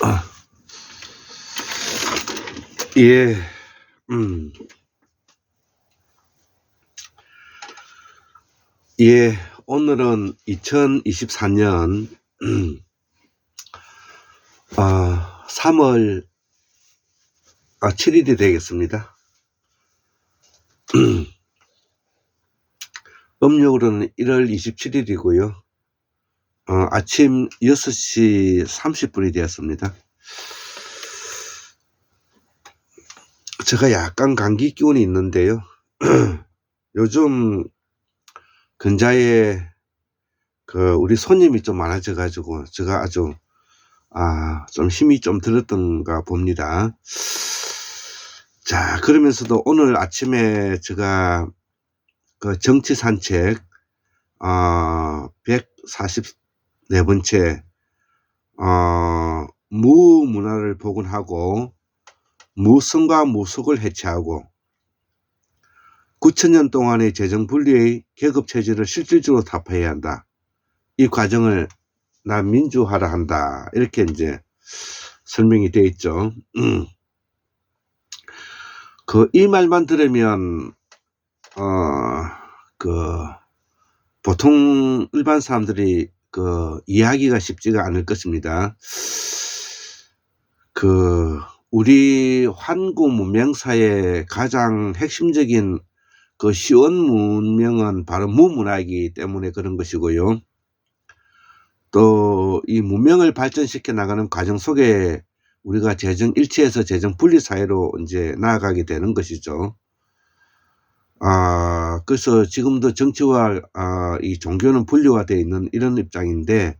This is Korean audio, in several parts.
아, 예, 예, 오늘은 2024년 3월 7일이 되겠습니다. 음력으로는 1월 27일이고요. 아침 6시 30분이 되었습니다. 제가 약간 감기 기운이 있는데요. 요즘 근자에 우리 손님이 좀 많아져 가지고 제가 아주 좀 힘이 좀 들었던가 봅니다. 자, 그러면서도 오늘 아침에 제가 정치 산책 144번째 무문화를 복원하고 무성과 무속을 해체하고 9,000년 동안의 재정 분리의 계급 체제를 실질적으로 타파해야 한다. 이 과정을 난 민주화라 한다. 이렇게 이제 설명이 되어 있죠. 이 말만 들으면 보통 일반 사람들이 이해하기가 쉽지가 않을 것입니다. 우리 환구 문명사의 가장 핵심적인 시원 문명은 바로 무문화이기 때문에 그런 것이고요. 또 이 문명을 발전시켜 나가는 과정 속에 우리가 재정 일치해서 재정 분리 사회로 이제 나아가게 되는 것이죠. 그래서 지금도 정치와 이 종교는 분리화되어 있는 이런 입장인데,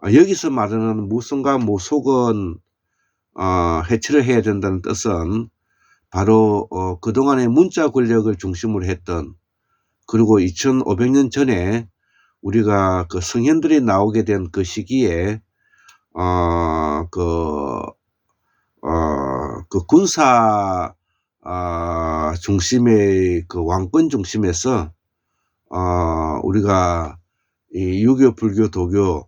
여기서 말하는 무성과 무속은 해체를 해야 된다는 뜻은 바로 그동안의 문자 권력을 중심으로 했던, 그리고 2500년 전에 우리가 성현들이 나오게 된 그 시기에 군사 중심의 왕권 중심에서 우리가 이 유교, 불교, 도교,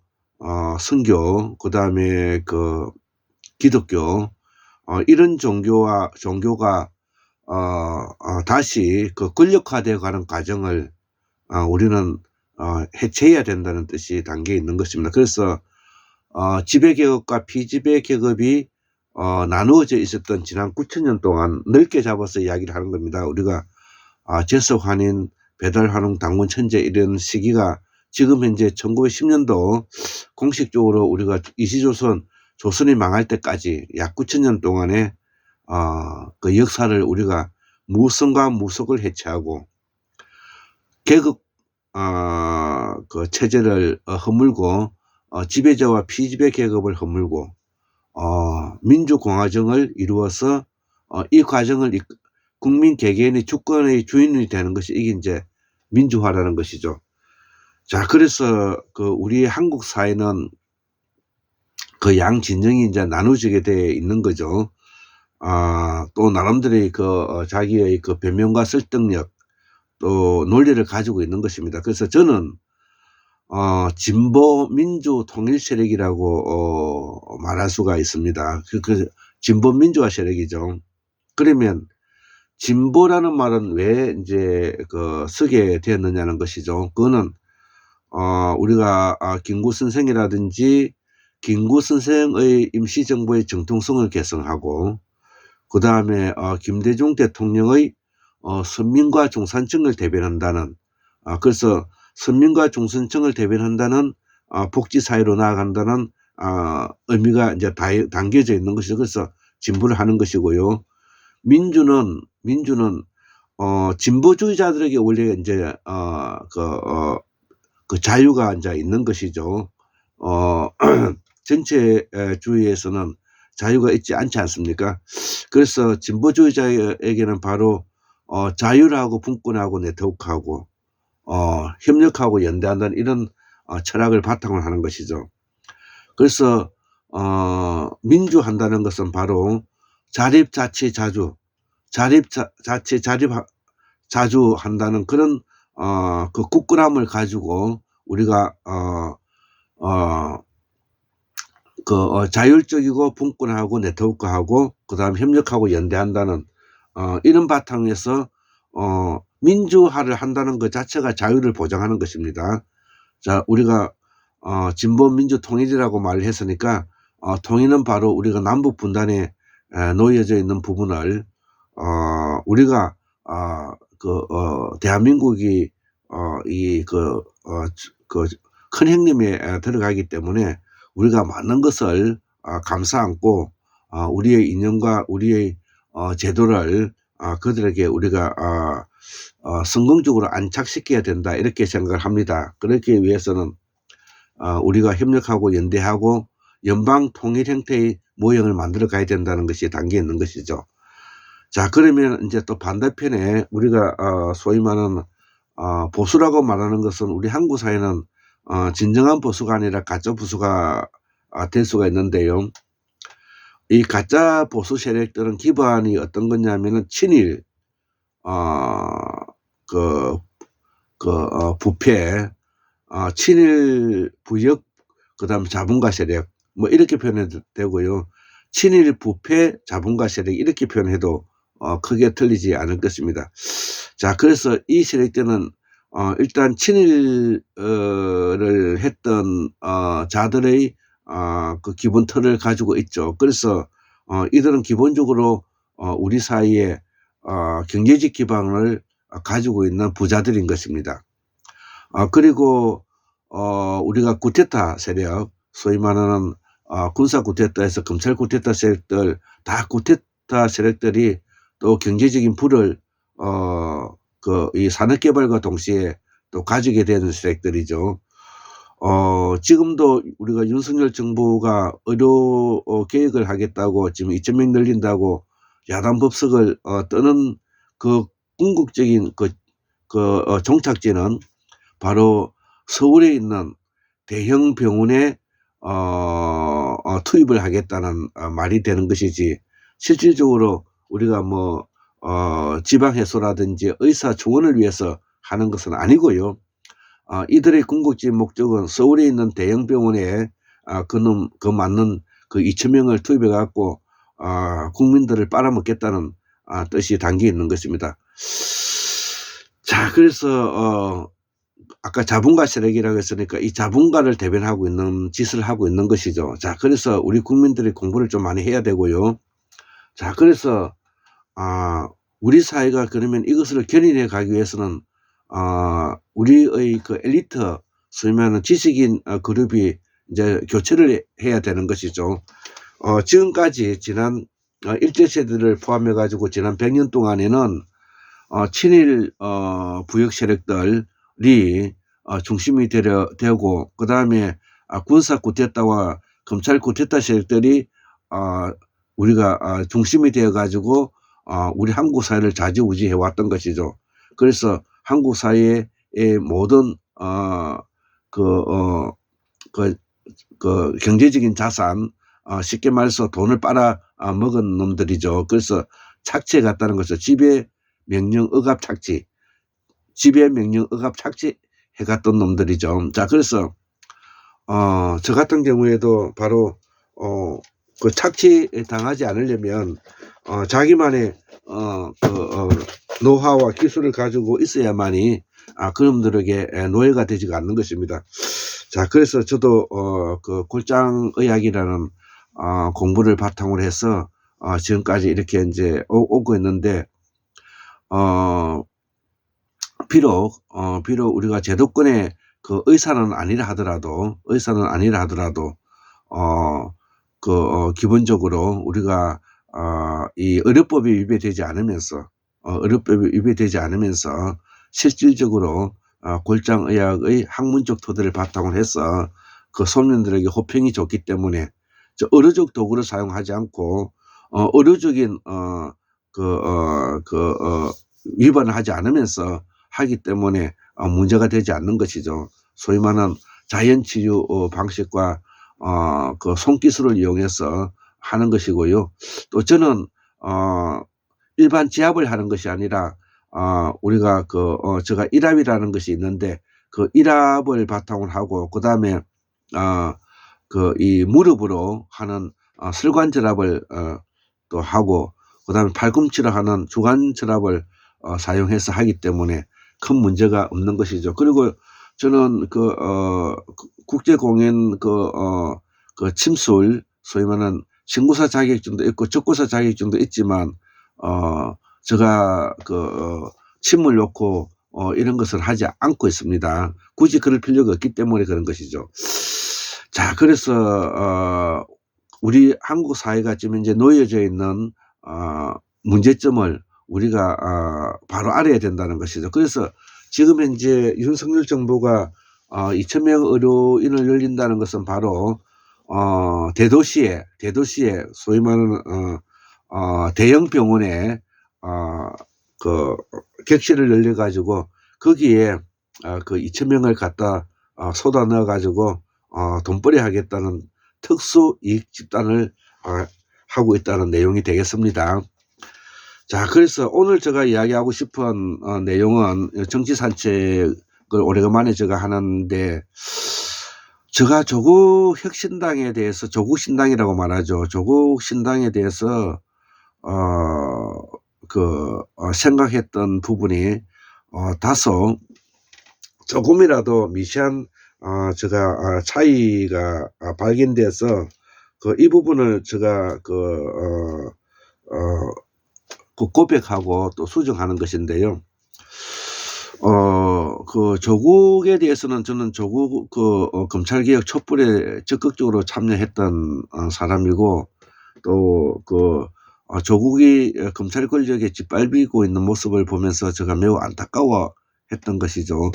선교, 그 다음에 기독교, 이런 종교가 다시 권력화되어 가는 과정을 우리는 해체해야 된다는 뜻이 담겨 있는 것입니다. 그래서 지배계급과 피지배계급이 나누어져 있었던 지난 9,000년 동안 넓게 잡아서 이야기를 하는 겁니다. 우리가 제석환인, 배달환웅, 당군, 천재 이런 시기가 지금 현재 1910년도 공식적으로 우리가 조선이 망할 때까지 약 9,000년 동안의 역사를 우리가 무성과 무속을 해체하고 계급 체제를 허물고 지배자와 피지배 계급을 허물고 민주공화정을 이루어서 이 과정을 국민 개개인의 주권의 주인이 되는 것이 이게 이제 민주화라는 것이죠. 자, 그래서 우리 한국 사회는 양진영이 이제 나누어지게 되어 있는 거죠. 또 나름대로의 자기의 변명과 설득력, 또 논리를 가지고 있는 것입니다. 그래서 저는 진보 민주 통일 세력이라고 말할 수가 있습니다. 진보 민주화 세력이죠. 그러면 진보라는 말은 왜 이제 쓰게 되었느냐는 것이죠. 그거는 우리가 김구 선생이라든지 김구 선생의 임시정부의 정통성을 개성하고, 그 다음에 김대중 대통령의 선민과 중산층을 대변한다는, 그래서 선민과 중산층을 대변한다는 복지사회로 나아간다는 의미가 이제 담겨져 있는 것이죠. 그래서 진보를 하는 것이고요. 민주는 진보주의자들에게 원래 이제 자유가 이제 있는 것이죠. 전체주의에서는 자유가 있지 않지 않습니까? 그래서 진보주의자에게는 바로 자유하고 분권하고 네트워크하고 협력하고 연대한다는 이런 철학을 바탕으로 하는 것이죠. 그래서 민주한다는 것은 바로 자립자치자주 한다는 그런 굳건함을 가지고 우리가 자율적이고 분권하고 네트워크하고 그다음 협력하고 연대한다는 이런 바탕에서 민주화를 한다는 것 자체가 자유를 보장하는 것입니다. 자, 우리가 진보 민주 통일이라고 말을 했으니까 통일은 바로 우리가 남북 분단에 놓여져 있는 부분을 우리가 대한민국이 큰 형님에 들어가기 때문에 우리가 많은 것을 감싸 안고 우리의 이념과 우리의 제도를 그들에게 우리가 성공적으로 안착시켜야 된다, 이렇게 생각을 합니다. 그렇기 위해서는 우리가 협력하고 연대하고 연방 통일 형태의 모형을 만들어 가야 된다는 것이 담겨 있는 것이죠. 자, 그러면 이제 또 반대편에 우리가 소위 말하는 보수라고 말하는 것은 우리 한국 사회는 진정한 보수가 아니라 가짜 보수가 될 수가 있는데요. 이 가짜 보수 세력들은 기반이 어떤 거냐면은 친일, 부패, 친일 부역, 그다음 자본가 세력, 뭐 이렇게 표현해도 되고요. 친일 부패 자본가 세력, 이렇게 표현해도 크게 틀리지 않을 것입니다. 자, 그래서 이 세력들은 일단 친일을 했던 자들의 그 기본 틀을 가지고 있죠. 그래서 이들은 기본적으로 우리 사이에 경제적 기반을 가지고 있는 부자들인 것입니다. 그리고 우리가 쿠데타 세력, 소위 말하는 군사 쿠데타에서 검찰 쿠데타 세력들, 다 쿠데타 세력들이 또 경제적인 부를 이 산업개발과 동시에 또 가지게 되는 세력들이죠. 지금도 우리가 윤석열 정부가 의료 개혁을 하겠다고 지금 2,000명 늘린다고 야단 법석을 떠는 그 궁극적인 종착지는 바로 서울에 있는 대형 병원에 투입을 하겠다는 말이 되는 것이지, 실질적으로 우리가 뭐 지방 해소라든지 의사 초원을 위해서 하는 것은 아니고요. 이들의 궁극적인 목적은 서울에 있는 대형 병원에 그 맞는 그 2,000명을 투입해 갖고 국민들을 빨아먹겠다는 뜻이 담겨 있는 것입니다. 자, 그래서 아까 자본가 세력이라고 했으니까 이 자본가를 대변하고 있는 짓을 하고 있는 것이죠. 자, 그래서 우리 국민들이 공부를 좀 많이 해야 되고요. 자, 그래서 우리 사회가 그러면 이것을 견인해 가기 위해서는 우리의 그 엘리트, 소위 말하는 지식인 그룹이 이제 교체를 해야 되는 것이죠. 지금까지 지난 일제시대를 포함해 가지고 지난 100년 동안에는 친일 부역 세력들이 중심이 되고, 그 다음에 군사 쿠데타와 검찰 쿠데타 세력들이 우리가 중심이 되어 가지고 우리 한국 사회를 좌지우지해 왔던 것이죠. 그래서 한국 사회의 모든 경제적인 자산, 쉽게 말해서 돈을 빨아 먹은 놈들이죠. 그래서 착취해 갔다는 것을 지배 명령 억압 착취, 지배 명령 억압 착취 해갔던 놈들이죠. 자, 그래서 저 같은 경우에도 바로 그 착취 당하지 않으려면 자기만의 노하우와 기술을 가지고 있어야만이 그놈들에게 노예가 되지가 않는 것입니다. 자, 그래서 저도 그 골장의학이라는 공부를 바탕으로 해서 지금까지 이렇게 이제 오고 있는데, 비록 우리가 제도권의 그 의사는 아니라 하더라도 기본적으로 우리가 이 의료법이 위배되지 않으면서 실질적으로 골장의학의 학문적 토대를 바탕으로 해서 그 소년들에게 호평이 좋기 때문에 의료적 도구를 사용하지 않고 의료적인 위반을 하지 않으면서 하기 때문에 문제가 되지 않는 것이죠. 소위 말하는 자연치유 방식과 그 손기술을 이용해서 하는 것이고요. 또 저는 일반 지압을 하는 것이 아니라 우리가 제가 일압이라는 것이 있는데 그 일압을 바탕으로 하고, 그 다음에 이 무릎으로 하는 슬관절압을 또 하고, 그다음에 팔꿈치로 하는 주관절압을 사용해서 하기 때문에 큰 문제가 없는 것이죠. 그리고 저는 국제공연 침술, 소위 말하는 신고사 자격증도 있고 접고사 자격증도 있지만 제가 침을 놓고 이런 것을 하지 않고 있습니다. 굳이 그럴 필요가 없기 때문에 그런 것이죠. 자, 그래서 우리 한국 사회가 지금 이제 놓여져 있는 문제점을 우리가 바로 알아야 된다는 것이죠. 그래서 지금 현재 윤석열 정부가 2,000명 의료인을 열린다는 것은 바로 대도시에 소위 말하는 대형 병원에 객실을 열려 가지고 거기에 2,000명을 갖다 쏟아 넣어 가지고 돈벌이 하겠다는 특수 이익 집단을 하고 있다는 내용이 되겠습니다. 자, 그래서 오늘 제가 이야기하고 싶은 내용은 정치 산책을 오래간만에 제가 하는데, 제가 조국 혁신당에 대해서, 조국 신당이라고 말하죠. 조국 신당에 대해서 생각했던 부분이 다소 조금이라도 미세한 제가 차이가 발견돼서 이 부분을 제가 고백하고 또 수정하는 것인데요. 조국에 대해서는 저는 조국 검찰개혁 촛불에 적극적으로 참여했던 사람이고, 또 조국이 검찰 권력에 짓밟히고 있는 모습을 보면서 제가 매우 안타까워했던 것이죠.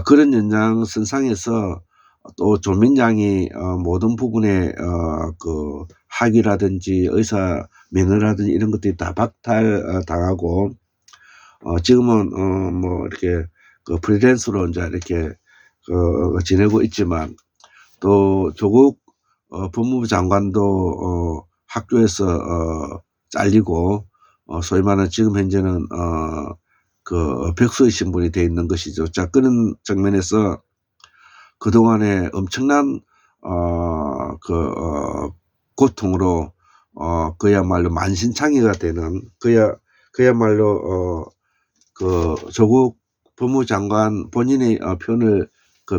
그런 연장선상에서 또 조민양이 모든 부분에 학위라든지 의사 면허라든지 이런 것들이 다 박탈당하고 지금은 이렇게 프리랜서로 이제 이렇게 지내고 있지만, 또 조국 법무부 장관도 학교에서 잘리고 소위 말하는 지금 현재는 백수의 신분이 되어 있는 것이죠. 자, 그런 측면에서 그동안에 엄청난 고통으로 그야말로 만신창이가 되는 그야말로 조국 법무부 장관 본인의 표현을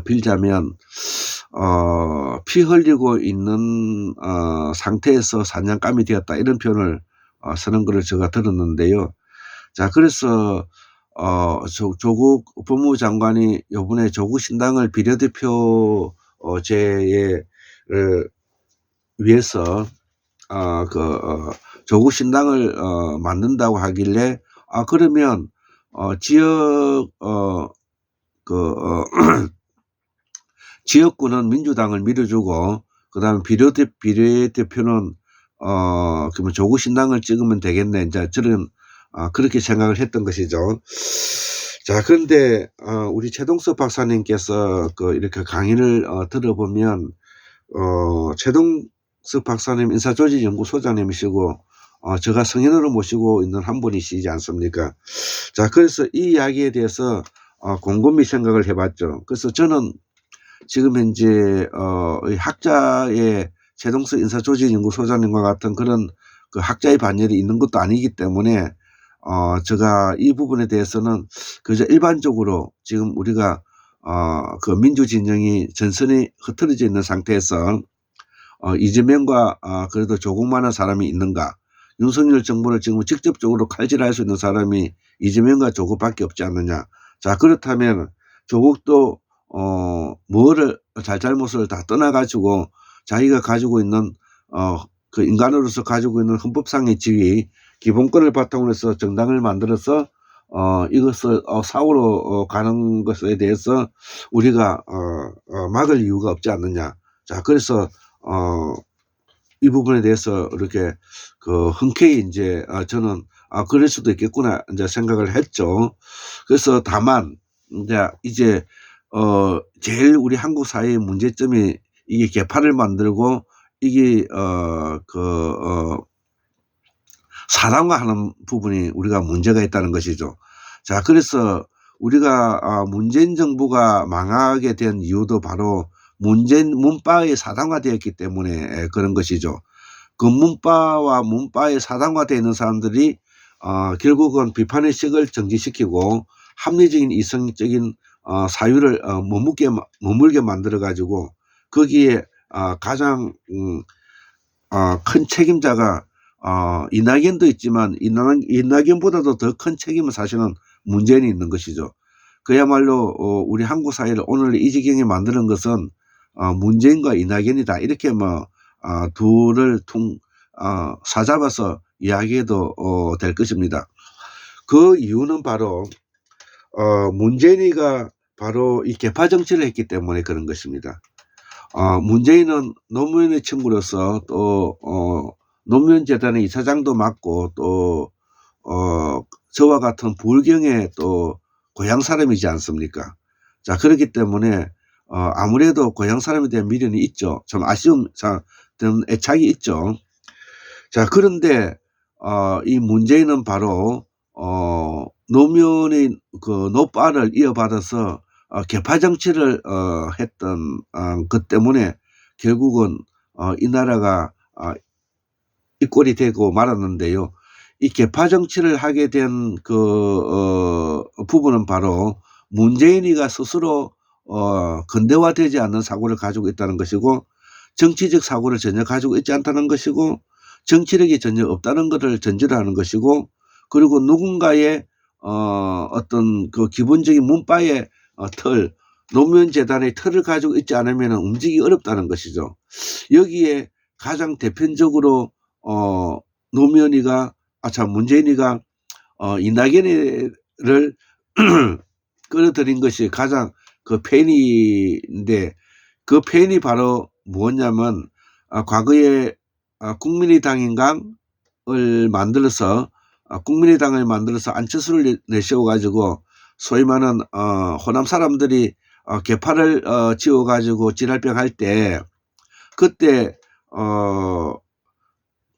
빌자면 피 흘리고 있는 상태에서 사냥감이 되었다, 이런 표현을 쓰는 것을 제가 들었는데요. 자, 그래서 조국 법무부 장관이 이번에 조국 신당을 비례대표제에 위해서 조국 신당을 만든다고 하길래, 그러면 지역 지역구는 민주당을 밀어주고, 그다음에 비례대표는 그러면 조국 신당을 찍으면 되겠네, 이제 저는 그렇게 생각을 했던 것이죠. 자, 그런데 우리 최동석 박사님께서 이렇게 강의를 들어보면 최동석 박사님 인사조직연구소장님이시고 제가 성인으로 모시고 있는 한 분이시지 않습니까? 자, 그래서 이 이야기에 대해서 곰곰이 생각을 해봤죠. 그래서 저는 지금 현재 학자의 최동석 인사조직연구소장님과 같은 그런 학자의 반열이 있는 것도 아니기 때문에 제가 이 부분에 대해서는 그저 일반적으로 지금 우리가 민주진영이 전선이 흩어져 있는 상태에서 이재명과 그래도 조국만한 사람이 있는가, 윤석열 정부를 지금 직접적으로 칼질할 수 있는 사람이 이재명과 조국밖에 없지 않느냐. 자, 그렇다면 조국도 뭐를 잘잘못을 다 떠나가지고 자기가 가지고 있는 인간으로서 가지고 있는 헌법상의 지위, 기본권을 바탕으로 해서 정당을 만들어서 이것을 사후로 가는 것에 대해서 우리가 막을 이유가 없지 않느냐. 자, 그래서 이 부분에 대해서 이렇게 흔쾌히 이제 저는 그럴 수도 있겠구나 이제 생각을 했죠. 그래서 다만 이제 제일 우리 한국 사회의 문제점이 이게 개파를 만들고 이게 사람화하는 부분이 우리가 문제가 있다는 것이죠. 자, 그래서 우리가 문재인 정부가 망하게 된 이유도 바로 문바의 사당화되었기 때문에 그런 것이죠. 그 문바의 사당화되어 있는 사람들이 결국은 비판의 식을 정지시키고 합리적인 이성적인 사유를 머물게 만들어 가지고 거기에 가장 큰 책임자가 이낙연도 있지만 이낙연보다도 더 큰 책임은 사실은 문재인이 있는 것이죠. 그야말로 우리 한국 사회를 오늘 이 지경에 만드는 것은 문재인과 이낙연이다. 이렇게 둘을 사잡아서 이야기해도 될 것입니다. 그 이유는 바로 문재인이가 바로 이 개파 정치를 했기 때문에 그런 것입니다. 문재인은 노무현의 친구로서 또 노무현재단의 이사장도 맡고 또 저와 같은 불경의 또 고향 사람이지 않습니까? 자, 그렇기 때문에 아무래도 고향 사람에 대한 미련이 있죠. 좀 아쉬움, 애착이 있죠. 자, 그런데 이 문재인은 바로 노무현의 그 노빠를 이어받아서 개파 정치를 했던 것 때문에 결국은 이 나라가 이 꼴이 되고 말았는데요. 이 개파 정치를 하게 된 그 부분은 바로 문재인이가 스스로 근대화되지 않는 사고를 가지고 있다는 것이고, 정치적 사고를 전혀 가지고 있지 않다는 것이고, 정치력이 전혀 없다는 것을 전제로 하는 것이고, 그리고 누군가의 어떤 그 기본적인 문바의 틀, 노무현 재단의 틀을 가지고 있지 않으면 움직이기 어렵다는 것이죠. 여기에 가장 대표적으로 문재인이가 이낙연을 끌어들인 것이 가장 그 팬인데, 그 팬이 바로 뭐냐면 과거에 국민의당을 만들어서 안철수를 내세워 가지고 소위 말하는 호남 사람들이 개파를 지어 가지고 지랄병 할 때, 그때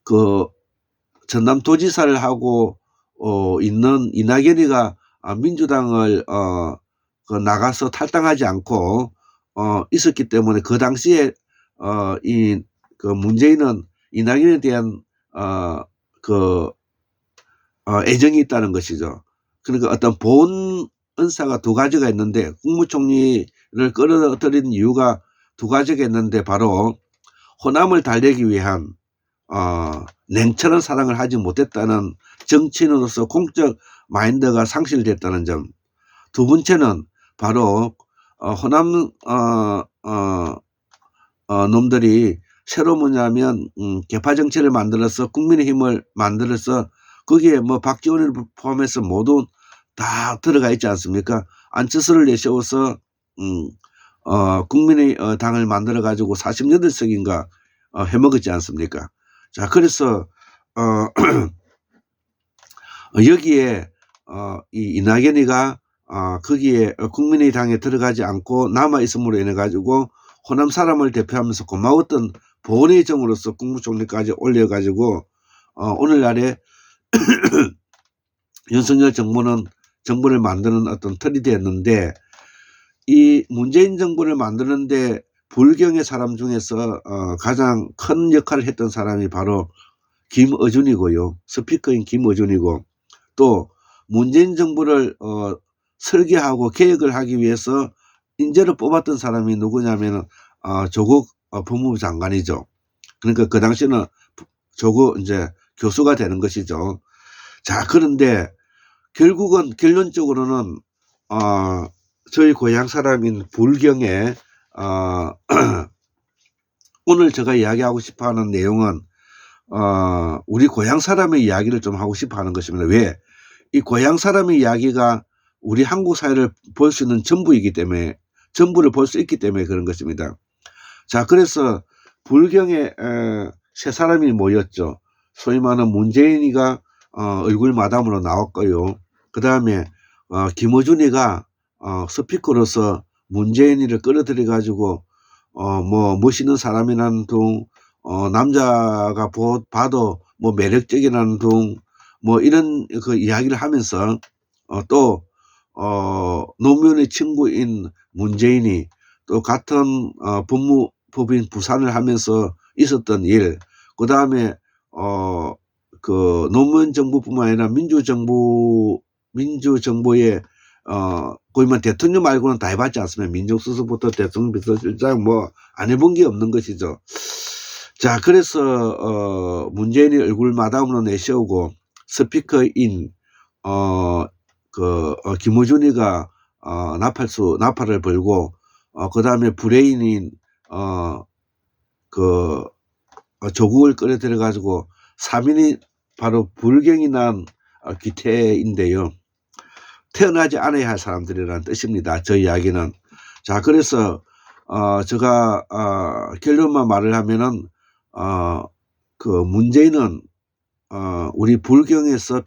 그 전남도지사를 하고 있는 이낙연이가 민주당을 나가서 탈당하지 않고 있었기 때문에 그 당시에 그 문재인은 이낙연에 대한 애정이 있다는 것이죠. 그러니까 어떤 보온 은사가 두 가지가 있는데, 국무총리를 끌어들인 이유가 두 가지가 있는데, 바로 호남을 달래기 위한 냉철한 사랑을 하지 못했다는 정치인으로서 공적 마인드가 상실됐다는 점. 두 번째는 바로 호남 놈들이 새로 뭐냐면 개파 정치를 만들어서 국민의힘을 만들어서 거기에 박지원을 포함해서 모두 다 들어가 있지 않습니까? 안철수를 내세워서 국민의당을 만들어 가지고 48석인가 해먹었지 않습니까? 자, 그래서 여기에 이 이낙연이가 거기에 국민의당에 들어가지 않고 남아 있음으로 인해 가지고 호남 사람을 대표하면서 고마웠던 보훈의 정으로서 국무총리까지 올려 가지고 오늘날에 윤석열 정부를 만드는 어떤 틀이 되었는데, 이 문재인 정부를 만드는데 불경의 사람 중에서 가장 큰 역할을 했던 사람이 바로 김어준이고요. 스피커인 김어준이고, 또 문재인 정부를 설계하고 개혁을 하기 위해서 인재를 뽑았던 사람이 누구냐면 조국 법무부 장관이죠. 그러니까 그 당시에는 조국 이제 교수가 되는 것이죠. 자, 그런데 결론적으로는 저희 고향 사람인 불경에 오늘 제가 이야기하고 싶어하는 내용은 우리 고향 사람의 이야기를 좀 하고 싶어하는 것입니다. 왜? 이 고향 사람의 이야기가 우리 한국 사회를 볼 수 있는 전부를 볼 수 있기 때문에 그런 것입니다. 자, 그래서 불경에 세 사람이 모였죠. 소위 말하는 문재인이가 얼굴 마담으로 나왔고요. 그 다음에 김어준이가 스피커로서 문재인이를 끌어들여 가지고 멋있는 사람이라는 둥, 남자가 봐도 매력적이라는 둥, 이런 그 이야기를 하면서 또 노무현의 친구인 문재인이 또 같은 법무법인 부산을 하면서 있었던 일, 그 다음에 그 노무현 정부뿐만 아니라 민주정부의 거의 뭐 대통령 말고는 다 해봤지 않습니까? 민정수석부터 대통령 비서실장 뭐 안 해본 게 없는 것이죠. 자, 그래서 문재인이 얼굴 마담으로 내세우고 스피커인 김어준이가 나팔을 벌고 그 다음에 브레인인 조국을 끌어들여 가지고 3인이 바로 불경이 난 기태인데요. 태어나지 않아야 할 사람들이라는 뜻입니다. 저 이야기는. 자, 그래서 제가 결론만 말을 하면은 그 문재인은 우리 불경에서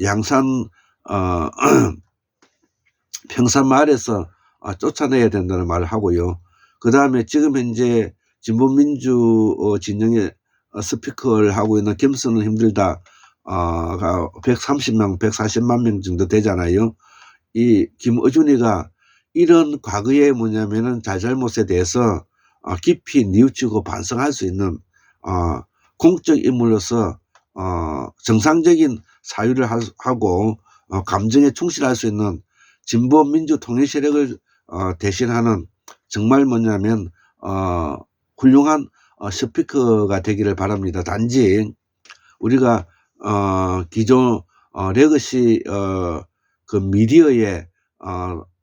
양산 평산마을에서 쫓아내야 된다는 말을 하고요. 그 다음에 지금 현재 진보민주 진영의 스피커를 하고 있는 김수는 힘들다 130명, 140만 명 정도 되잖아요. 이 김어준이가 이런 과거에 뭐냐면은 잘잘못에 대해서 깊이 뉘우치고 반성할 수 있는 공적 인물로서 정상적인 사유를 하고 감정에 충실할 수 있는 진보 민주 통일 세력을 대신하는 정말 뭐냐면 훌륭한 스피커가 되기를 바랍니다. 단지 우리가 기존 레거시 그 미디어에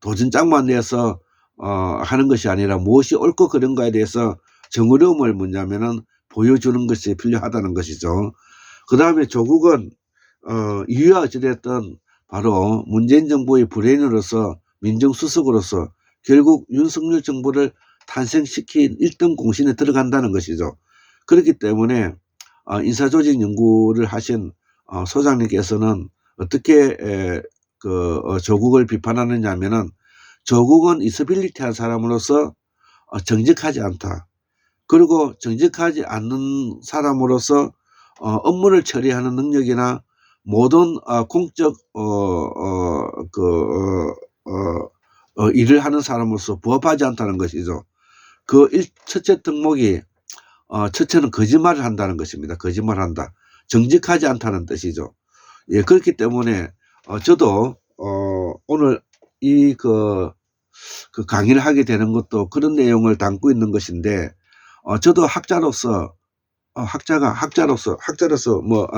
도전장만 내서 하는 것이 아니라 무엇이 옳고 그른가에 대해서 정의로움을 뭐냐면은 보여주는 것이 필요하다는 것이죠. 그 다음에 조국은 이유와 어찌됐든 바로 문재인 정부의 브레인으로서 민정수석으로서 결국 윤석열 정부를 탄생시킨 1등 공신에 들어간다는 것이죠. 그렇기 때문에 인사조직 연구를 하신 소장님께서는 어떻게 조국을 비판하느냐 하면은 조국은 이서빌리티한 사람으로서 정직하지 않다. 그리고 정직하지 않는 사람으로서 업무를 처리하는 능력이나 모든 공적 일을 하는 사람으로서 부합하지 않다는 것이죠. 그 첫째 덕목이 첫째는 거짓말을 한다는 것입니다. 거짓말한다. 정직하지 않다는 뜻이죠. 예, 그렇기 때문에 저도 오늘 이 강의를 하게 되는 것도 그런 내용을 담고 있는 것인데 저도 학자로서 뭐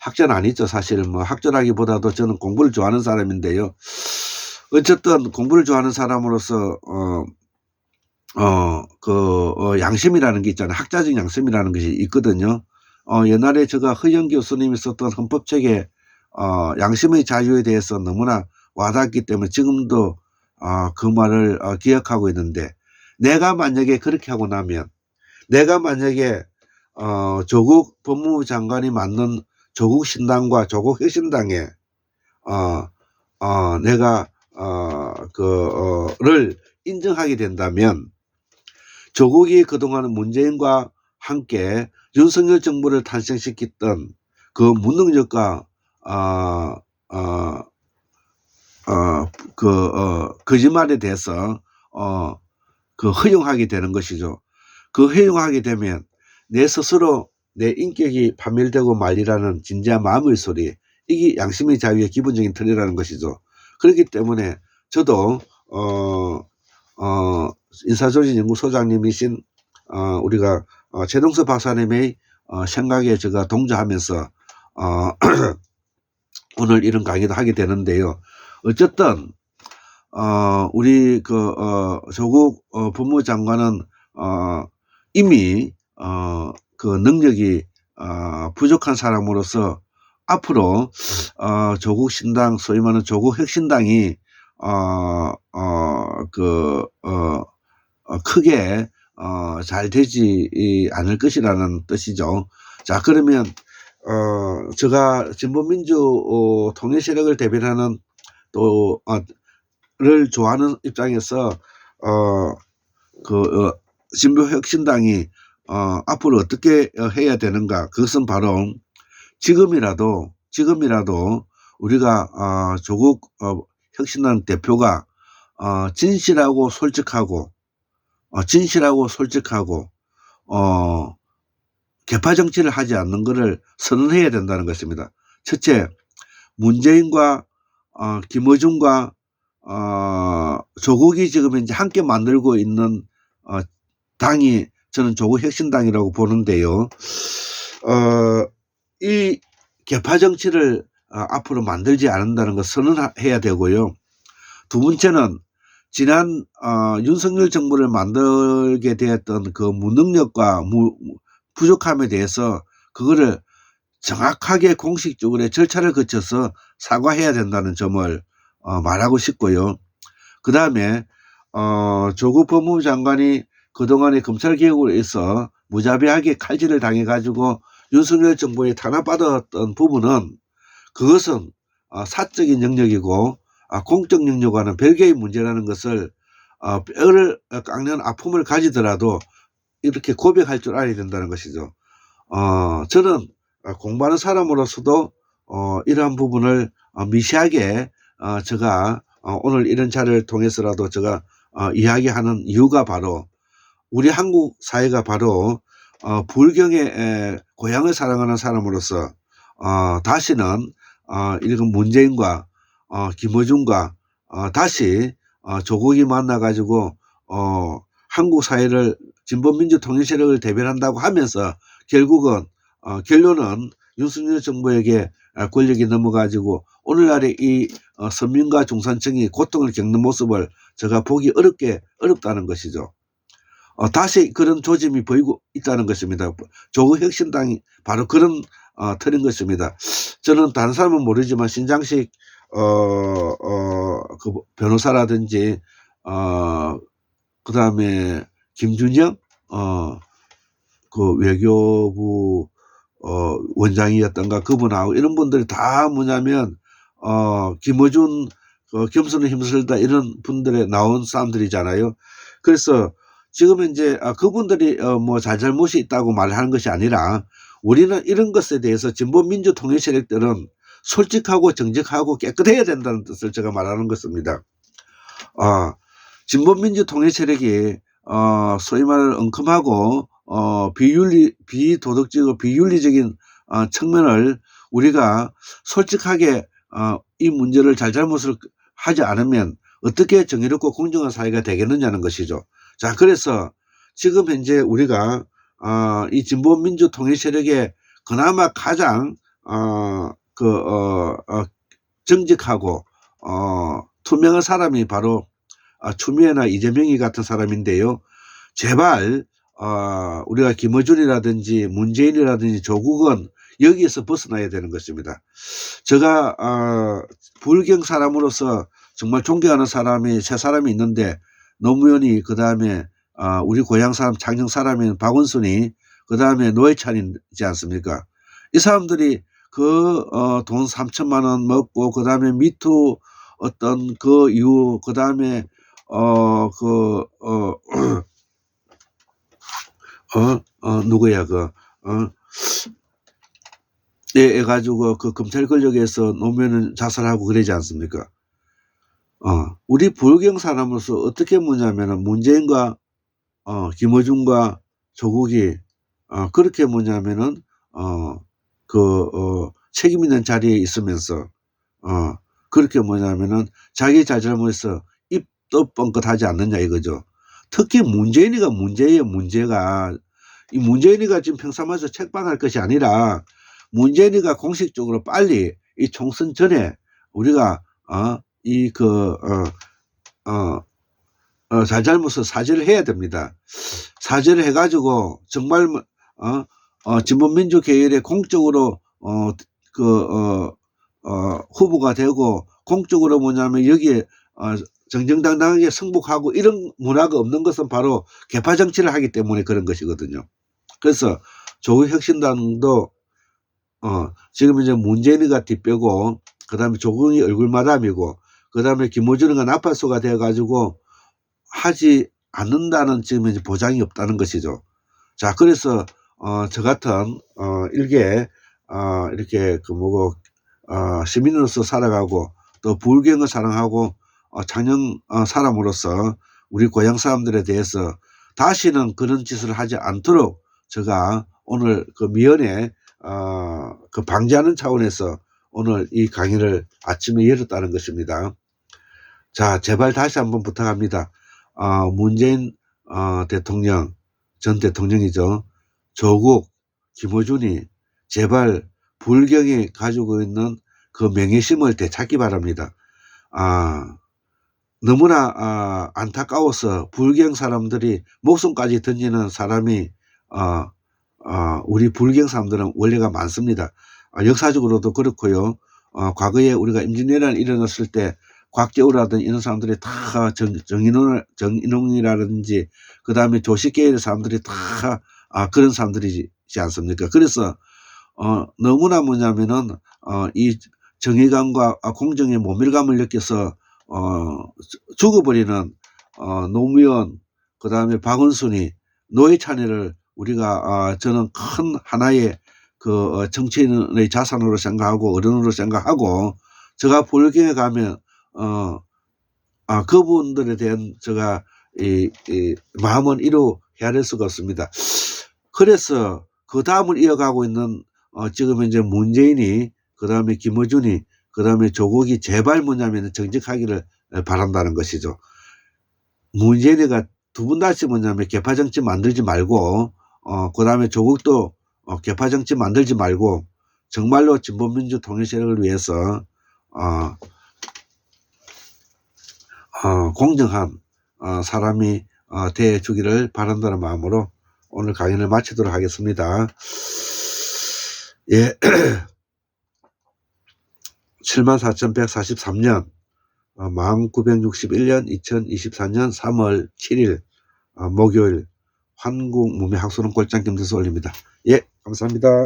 학자는 아니죠. 사실은 뭐 학자라기보다도 저는 공부를 좋아하는 사람인데요. 어쨌든 공부를 좋아하는 사람으로서 양심이라는 게 있잖아요. 학자적 양심이라는 것이 있거든요. 옛날에 제가 허영 교수님이 썼던 헌법책에 양심의 자유에 대해서 너무나 와닿았기 때문에 지금도 그 말을 기억하고 있는데, 내가 만약에 그렇게 하고 나면, 내가 만약에 조국 법무부 장관이 만든 조국 신당과 조국 혁신당에 내가 를 인정하게 된다면, 조국이 그동안 문재인과 함께 윤석열 정부를 탄생시켰던 그 무능력과 거짓말에 대해서 허용하게 되는 것이죠. 허용하게 되면 내 스스로 내 인격이 파멸되고 말리라는 진지한 마음의 소리, 이게 양심의 자유의 기본적인 틀이라는 것이죠. 그렇기 때문에 저도 인사조직 연구소장님이신 우리가 최동서 박사님의 생각에 제가 동조하면서 오늘 이런 강의도 하게 되는데요. 어쨌든 우리 조국 법무부 장관은 이미 그 능력이 부족한 사람으로서 앞으로 조국 신당, 소위 말하는 조국 혁신당이 크게 잘 되지 않을 것이라는 뜻이죠. 자, 그러면 제가 진보민주 통일 세력을 대변하는 를 좋아하는 입장에서 진보혁신당이 앞으로 어떻게 해야 되는가, 그것은 바로 지금이라도 우리가 조국 혁신당 대표가 진실하고 솔직하고 개파 정치를 하지 않는 것을 선언해야 된다는 것입니다. 첫째, 문재인과 김어준과 조국이 지금 이제 함께 만들고 있는 당이 저는 조국혁신당이라고 보는데요. 이 개파 정치를 앞으로 만들지 않는다는 것 선언해야 되고요. 두 번째는 지난 윤석열 정부를 만들게 되었던 그 무능력과 부족함에 대해서 그거를 정확하게 공식적으로 절차를 거쳐서 사과해야 된다는 점을 말하고 싶고요. 그 다음에 조국 법무부 장관이 그동안의 검찰개혁으로 해서 무자비하게 칼질을 당해가지고 윤석열 정부에 탄압받았던 부분은 그것은 사적인 영역이고 공적 영역과는 별개의 문제라는 것을 뼈를 깎는 아픔을 가지더라도 이렇게 고백할 줄 알아야 된다는 것이죠. 저는 공부하는 사람으로서도 이러한 부분을 미시하게 제가 오늘 이런 자를 통해서라도 제가 이야기하는 이유가 바로 우리 한국 사회가 바로 불경의 고향을 사랑하는 사람으로서 다시는 이런 문재인과 김어준과 다시 조국이 만나가지고 한국 사회를 진보민주통일 세력을 대변한다고 하면서 결국은 결론은 윤석열 정부에게 권력이 넘어가지고 오늘날의 이 서민과 중산층이 고통을 겪는 모습을 제가 보기 어렵다는 것이죠. 다시 그런 조짐이 보이고 있다는 것입니다. 조국혁신당이 바로 그런 틀인 것입니다. 저는 다른 사람은 모르지만 신장식 그 변호사라든지 그 다음에 김준영 그 외교부 원장이었던가 그분하고 이런 분들이 다 뭐냐면 김어준 겸손을 힘쓸다 이런 분들에 나온 사람들이잖아요. 그래서 지금 이제 그분들이 뭐 잘잘못이 있다고 말하는 것이 아니라 우리는 이런 것에 대해서 진보민주 통일 세력들은 솔직하고 정직하고 깨끗해야 된다는 뜻을 제가 말하는 것입니다. 진보민주 통일 세력이 소위 말하는 엉큼하고 비도덕적이고 비윤리적인 측면을 우리가 솔직하게 이 문제를 잘잘못을 하지 않으면 어떻게 정의롭고 공정한 사회가 되겠느냐는 것이죠. 자, 그래서 지금 현재 우리가 이 진보민주 통일 세력의 그나마 가장 정직하고 투명한 사람이 바로 추미애나 이재명이 같은 사람인데요. 제발 우리가 김어준이라든지 문재인이라든지 조국은 여기에서 벗어나야 되는 것입니다. 제가 불경 사람으로서 정말 존경하는 사람이 세 사람이 있는데 노무현이 그 다음에 우리 고향 사람 창녕 사람인 박원순이 그 다음에 노회찬이지 않습니까? 이 사람들이 그 돈 3천만 원 먹고 그 다음에 미투 어떤 그 이후 그 다음에 누구야 해가지고 그 검찰 권력에서 노무현은 자살하고 그러지 않습니까? 우리 불경 사람으로서 어떻게 뭐냐면은 문재인과 김어준과 조국이 그렇게 뭐냐면은 책임 있는 자리에 있으면서 그렇게 뭐냐면은 자기 잘잘못해서 입도 뻥끗하지 않느냐 이거죠. 특히 문재인이가 문제예요. 문제가 이 문재인이가 지금 평상시에 책방할 것이 아니라 문재인이가 공식적으로 빨리 이 총선 전에 우리가 잘잘못을 사죄를 해야 됩니다. 사죄를 해가지고 정말 진보민주 계열에 공적으로 후보가 되고 공적으로 뭐냐면 여기에 정정당당하게 승복하고 이런 문화가 없는 것은 바로 개파 정치를 하기 때문에 그런 것이거든요. 그래서 조국혁신당도 지금 이제 문재인이가 뒷배고 그 다음에 조국이 얼굴마담이고 그 다음에 김어준이가 나팔소가 되어가지고 하지 않는다는 지금 이제 보장이 없다는 것이죠. 자, 그래서 저 같은 일개 이렇게 시민으로서 살아가고 또 불경을 사랑하고 찬양 사람으로서 우리 고향 사람들에 대해서 다시는 그런 짓을 하지 않도록 제가 오늘 그 미연에 그 방지하는 차원에서 오늘 이 강의를 아침에 열었다는 것입니다. 자, 제발 다시 한번 부탁합니다. 문재인 대통령, 전 대통령이죠. 조국, 김어준이 제발 불경이 가지고 있는 그 명예심을 되찾기 바랍니다. 너무나 안타까워서 불경 사람들이 목숨까지 던지는 사람이 우리 불경 사람들은 원래가 많습니다. 역사적으로도 그렇고요. 과거에 우리가 임진왜란이 일어났을 때 곽재우라든지 이런 사람들이 다 정인홍이라든지 그 다음에 조식계의 사람들이 다 그런 사람들이지 않습니까? 그래서 너무나 뭐냐면은 이 정의감과 공정의 모멸감을 느껴서 죽어버리는 노무현, 그 다음에 박원순이, 노회찬이를 우리가 저는 큰 하나의 그 정치인의 자산으로 생각하고 어른으로 생각하고, 제가 불경에 가면 그분들에 대한 제가 이 마음은 이루 헤아릴 수가 없습니다. 그래서 그 다음을 이어가고 있는 지금 이제 문재인이, 그 다음에 김어준이, 그 다음에 조국이 제발 뭐냐면 정직하기를 바란다는 것이죠. 문재인이가 두 분 다시 뭐냐면 개파정치 만들지 말고, 그 다음에 조국도 개파정치 만들지 말고 정말로 진보민주 통일세력을 위해서 공정한 사람이 되어주기를 바란다는 마음으로 오늘 강연을 마치도록 하겠습니다. 예. 74,143년 1961년 2024년 3월 7일 목요일 한국무명학술은 꼴짱 김대수 올립니다. 예, 감사합니다.